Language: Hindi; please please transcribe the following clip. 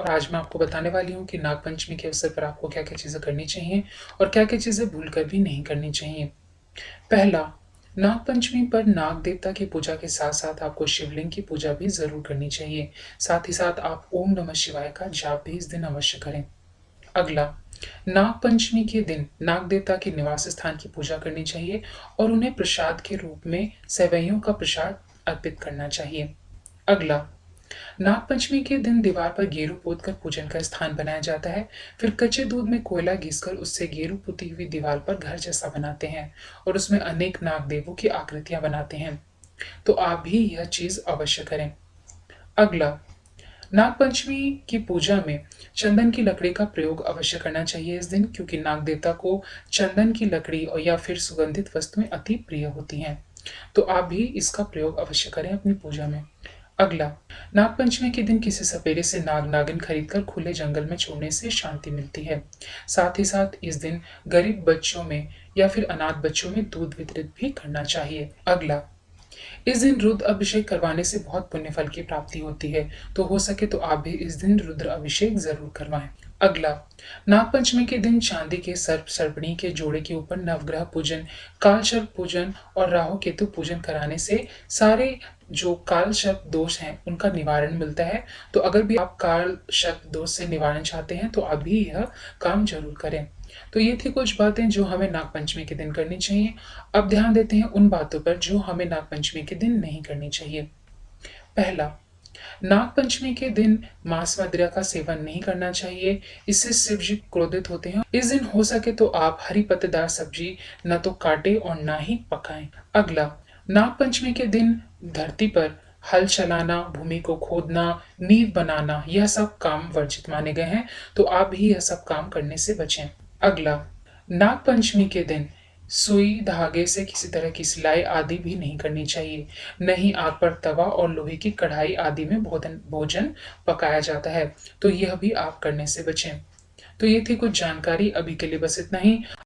और आज मैं आपको बताने वाली हूँ कि नागपंचमी के अवसर पर आपको क्या-क्या चीज़ें करनी चाहिए और क्या-क्या चीज़ें भूलकर भी नहीं करनी चाहिए। पहला, नागपंचमी पर नाग देवता की पूजा के साथ-साथ आपको शिवलिंग की पूजा भी ज़रूर करनी चाहिए। साथ ही साथ आप ओम नमः शिवाय का जाप भी इस दिन अवश्य करें। अगला, नागपंचमी के दिन नाग देवता के निवास स्थान की पूजा करनी चाहिए और उन्हें प्रसाद के रूप में सेवइयों का प्रसाद अर्पित करना चाहिए। अगला, नागपंचमी के दिन दीवार पर गेरू पोतकर पूजन का स्थान बनाया जाता है। फिर कच्चे दूध में कोयला घिसकर उससे गेरू पुती हुई दीवार पर घर जैसा बनाते हैं और उसमें अनेक नाग देवों की आकृतियां बनाते हैं। तो आप भी यह चीज अवश्य करें। अगला, नागपंचमी की पूजा में चंदन की लकड़ी का प्रयोग अवश्य करना चाहिए इस दिन, क्योंकि नाग देवता को चंदन की लकड़ी और या फिर सुगंधित वस्तुएं अति प्रिय होती हैं। तो आप भी इसका प्रयोग अवश्य करें अपनी पूजा में। अगला, नागपंचमी के दिन किसी सपेरे से नाग नागिन खरीदकर खुले जंगल में छोड़ने से शांति मिलती है। साथ ही साथ इस दिन गरीब बच्चों में या फिर अनाथ बच्चों में दूध वितरित भी करना चाहिए। अगला, इस दिन रुद्र अभिषेक करवाने से बहुत पुण्य फल की प्राप्ति होती है, तो हो सके तो आप भी इस दिन रुद्र अभिषेक जरूर करवाएं। अगला, नागपंचमी के दिन चांदी के सर्प सर्पणी के जोड़े के ऊपर नवग्रह पूजन, काल सर्प पूजन और राहु केतु पूजन कराने से सारे जो काल सर्प दोष हैं उनका निवारण मिलता है। तो अगर भी आप काल सर्प दोष से निवारण चाहते हैं तो आप भी यह काम जरूर करें। तो ये थी कुछ बातें जो हमें नागपंचमी के दिन करनी चाहिए। अब ध्यान देते हैं उन बातों पर जो हमें नागपंचमी के दिन नहीं करनी चाहिए। पहला, नागपंचमी के दिन मांस मदिरा का सेवन नहीं करना चाहिए। इससे शिव जी क्रोधित होते हैं। इस दिन हो सके तो आप हरी पत्तेदार सब्जी न तो काटे और ना ही पकाएं। अगला, नागपंचमी के दिन धरती पर हल चलाना, भूमि को खोदना, नींव बनाना, यह सब काम वर्जित माने गए हैं। तो आप भी यह सब काम करने से बचें। अगला, नागपंचमी के दिन सुई धागे से किसी तरह की सिलाई आदि भी नहीं करनी चाहिए। नहीं आग पर तवा और लोहे की कढ़ाई आदि में भोजन भोजन पकाया जाता है, तो यह भी आप करने से बचें। तो ये थी कुछ जानकारी, अभी के लिए बस इतना ही।